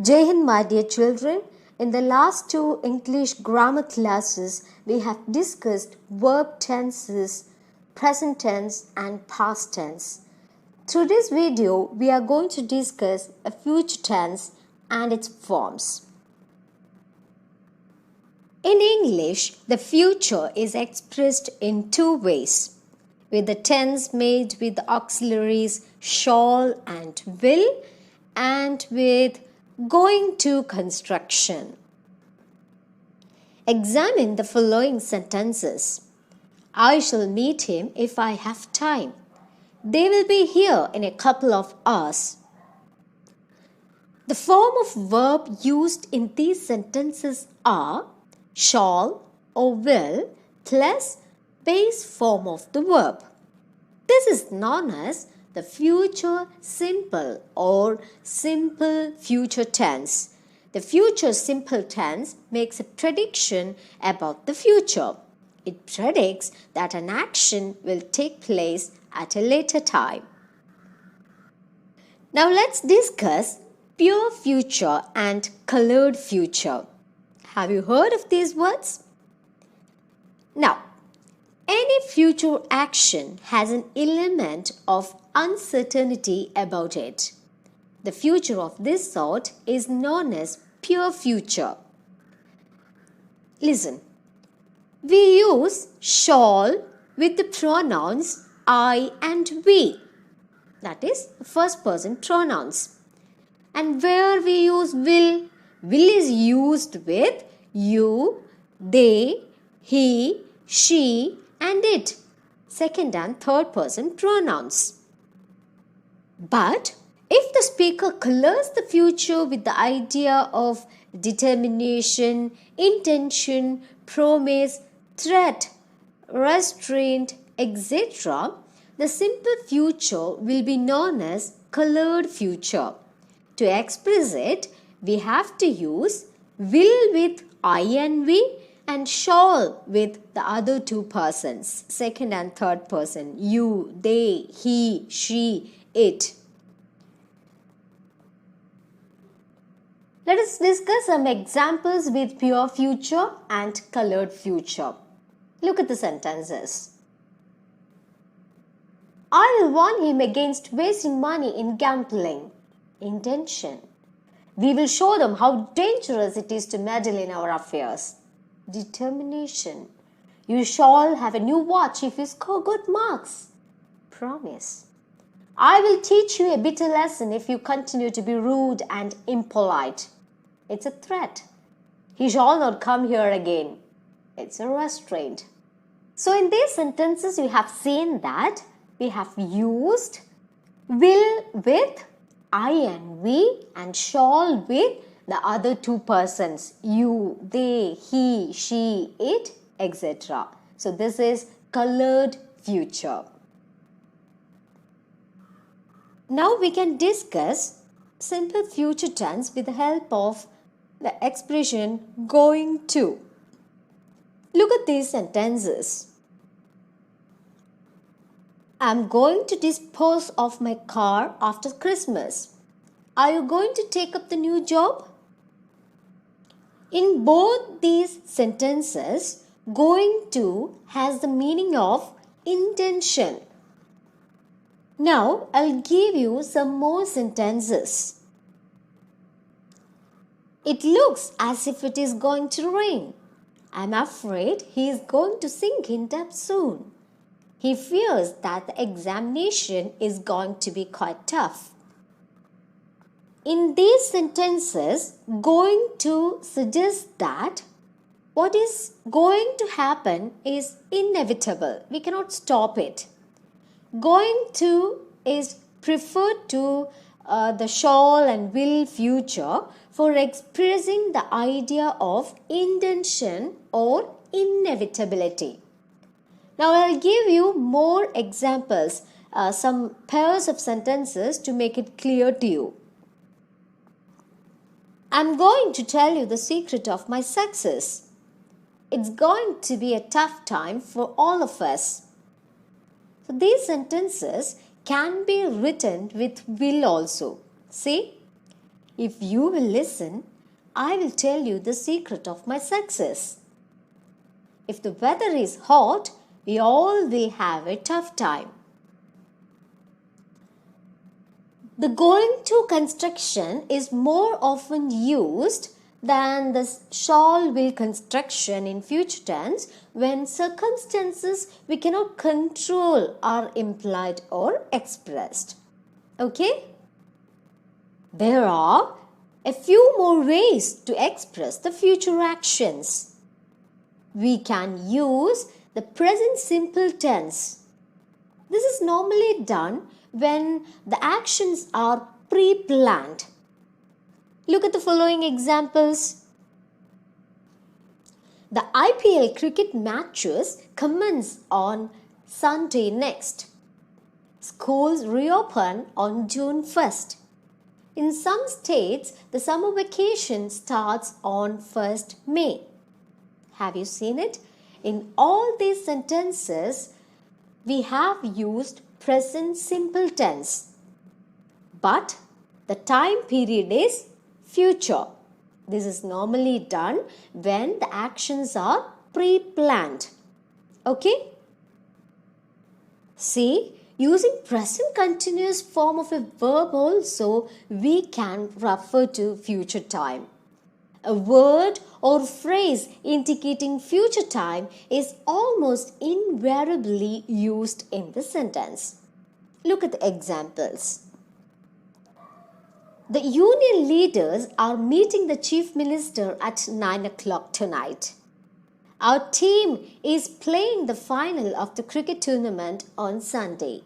Jai Hind, my dear children. In the last two English grammar classes, we have discussed verb tenses, present tense and past tense. Through this video, we are going to discuss a future tense and its forms. In English, the future is expressed in two ways, with the tense made with the auxiliaries shall and will, and with going to construction. Examine the following sentences. I shall meet him if I have time. They will be here in a couple of hours. The form of verb used in these sentences are shall or will plus base form of the verb. This is known as the future simple or simple future tense. The future simple tense makes a prediction about the future. It predicts that an action will take place at a later time. Now let's discuss pure future and colored future. Have you heard of these words? Now, any future action has an element of uncertainty about it. The future of this sort is known as pure future. Listen, we use shall with the pronouns I and we. That is first person pronouns. And where we use will is used with you, they, he, she and it, second and third person pronouns. But if the speaker colors the future with the idea of determination, intention, promise, threat, restraint, etc., the simple future will be known as colored future. To express it, we have to use will with I and we and shall with the other two persons, second and third person, you, they, he, she, it. Let us discuss some examples with pure future and colored future. Look at the sentences. I will warn him against wasting money in gambling. Intention. We will show them how dangerous it is to meddle in our affairs. Determination. You shall have a new watch if you score good marks. Promise. I will teach you a bitter lesson if you continue to be rude and impolite. It's a threat. He shall not come here again. It's a restraint. So in these sentences, we have seen that we have used will with I and we and shall with the other two persons, you, they, he, she, it, etc. So this is colored future. Now we can discuss simple future tense with the help of the expression going to. Look at these sentences. I'm going to dispose of my car after Christmas. Are you going to take up the new job? In both these sentences, going to has the meaning of intention. Now, I'll give you some more sentences. It looks as if it is going to rain. I'm afraid he is going to sink in debt soon. He fears that the examination is going to be quite tough. In these sentences, going to suggests that what is going to happen is inevitable. We cannot stop it. Going to is preferred to the shall and will future for expressing the idea of intention or inevitability. Now I'll give you more examples, some pairs of sentences to make it clear to you. I'm going to tell you the secret of my success. It's going to be a tough time for all of us. So these sentences can be written with will also. See? If you will listen, I will tell you the secret of my success. If the weather is hot, we all will have a tough time. The going to construction is more often used than the shall will construction in future tense when circumstances we cannot control are implied or expressed. Okay? There are a few more ways to express the future actions. We can use the present simple tense. This is normally done when the actions are pre-planned. Look at the following examples. The IPL cricket matches commence on Sunday next. Schools reopen on June 1st. In some states, the summer vacation starts on 1st May. Have you seen it? In all these sentences, we have used present simple tense. But the time period is future. This is normally done when the actions are pre-planned. Okay? See, using present continuous form of a verb also, we can refer to future time. A word or phrase indicating future time is almost invariably used in the sentence. Look at the examples. The union leaders are meeting the chief minister at 9 o'clock tonight. Our team is playing the final of the cricket tournament on Sunday.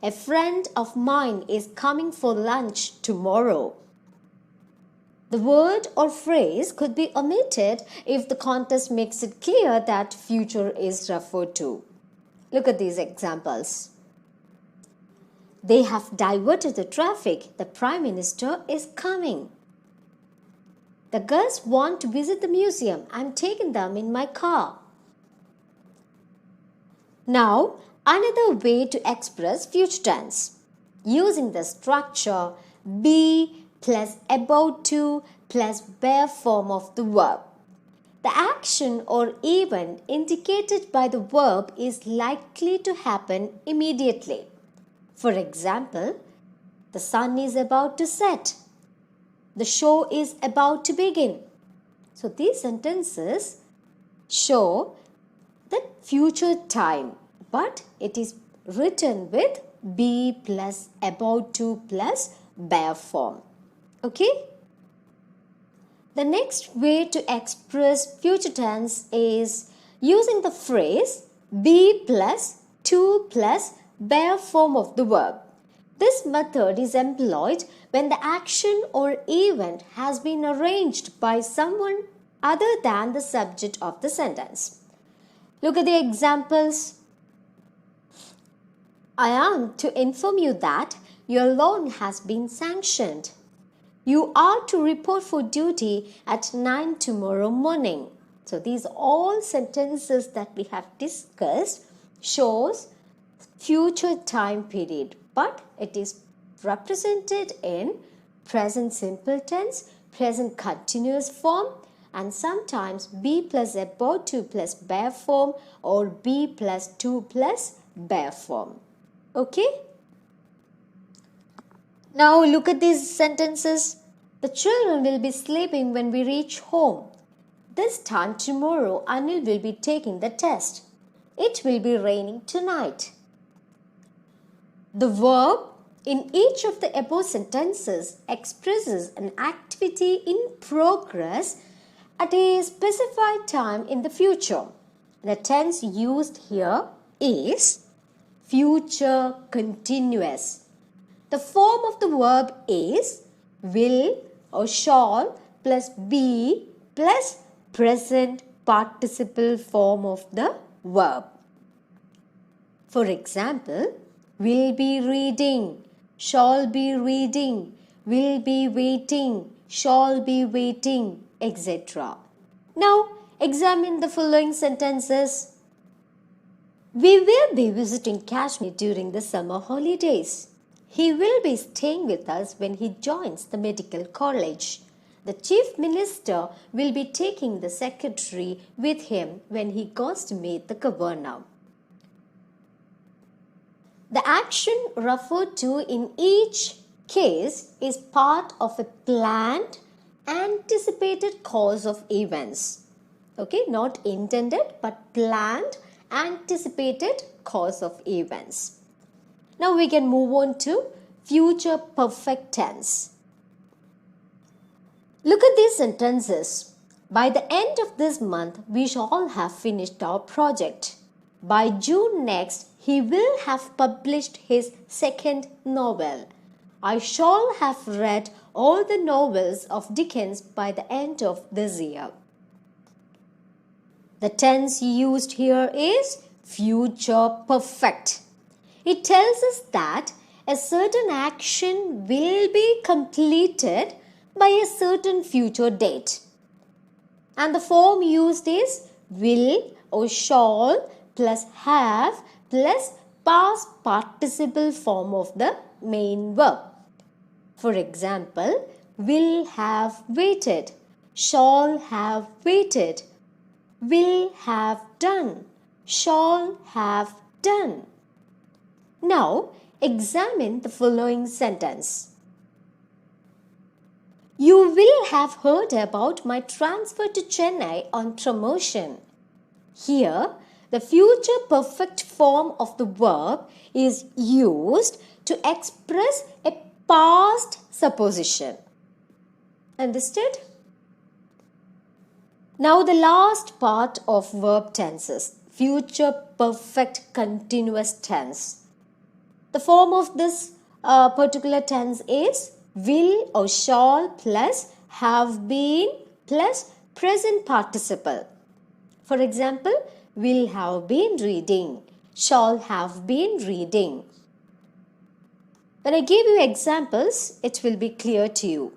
A friend of mine is coming for lunch tomorrow. The word or phrase could be omitted if the context makes it clear that future is referred to. Look at these examples. They have diverted the traffic. The Prime Minister is coming. The girls want to visit the museum. I'm taking them in my car. Now, another way to express future tense. Using the structure be plus about to plus bare form of the verb. The action or event indicated by the verb is likely to happen immediately. For example, the sun is about to set. The show is about to begin. So these sentences show the future time, but it is written with be plus about to plus bare form. Okay? The next way to express future tense is using the phrase be plus to plus bare form of the verb. This method is employed when the action or event has been arranged by someone other than the subject of the sentence. Look at the examples. I am to inform you that your loan has been sanctioned. You are to report for duty at 9 tomorrow morning. So these all sentences that we have discussed shows future time period, but it is represented in present simple tense, present continuous form, and sometimes be plus about to plus bare form or be plus to plus bare form. Okay? Now look at these sentences. The children will be sleeping when we reach home. This time tomorrow, Anil will be taking the test. It will be raining tonight. The verb in each of the above sentences expresses an activity in progress at a specified time in the future. The tense used here is future continuous. The form of the verb is will or shall plus be plus present participle form of the verb. For example, will be reading, shall be reading, will be waiting, shall be waiting, etc. Now, examine the following sentences. We will be visiting Kashmir during the summer holidays. He will be staying with us when he joins the medical college. The chief minister will be taking the secretary with him when he goes to meet the governor. The action referred to in each case is part of a planned, anticipated course of events. Okay, not intended but planned, anticipated course of events. Now we can move on to future perfect tense. Look at these sentences. By the end of this month, we shall have finished our project. By June next, he will have published his second novel. I shall have read all the novels of Dickens by the end of this year. The tense used here is future perfect. It tells us that a certain action will be completed by a certain future date. And the form used is will or shall plus have plus past participle form of the main verb. For example, will have waited, shall have waited, will have done, shall have done. Now, examine the following sentence. You will have heard about my transfer to Chennai on promotion. Here, the future perfect form of the verb is used to express a past supposition. Understood? Now the last part of verb tenses, future perfect continuous tense. The form of this particular tense is will or shall plus have been plus present participle. For example, will have been reading, shall have been reading. When I give you examples, it will be clear to you.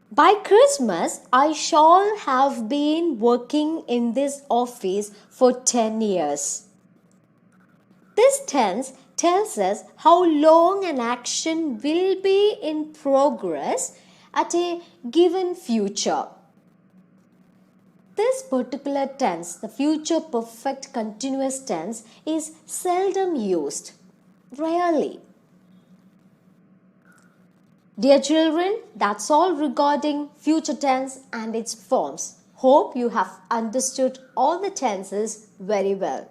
By Christmas, I shall have been working in this office for 10 years. This tense tells us how long an action will be in progress at a given future. This particular tense, the future perfect continuous tense, is seldom used, rarely. Dear children, that's all regarding future tense and its forms. Hope you have understood all the tenses very well.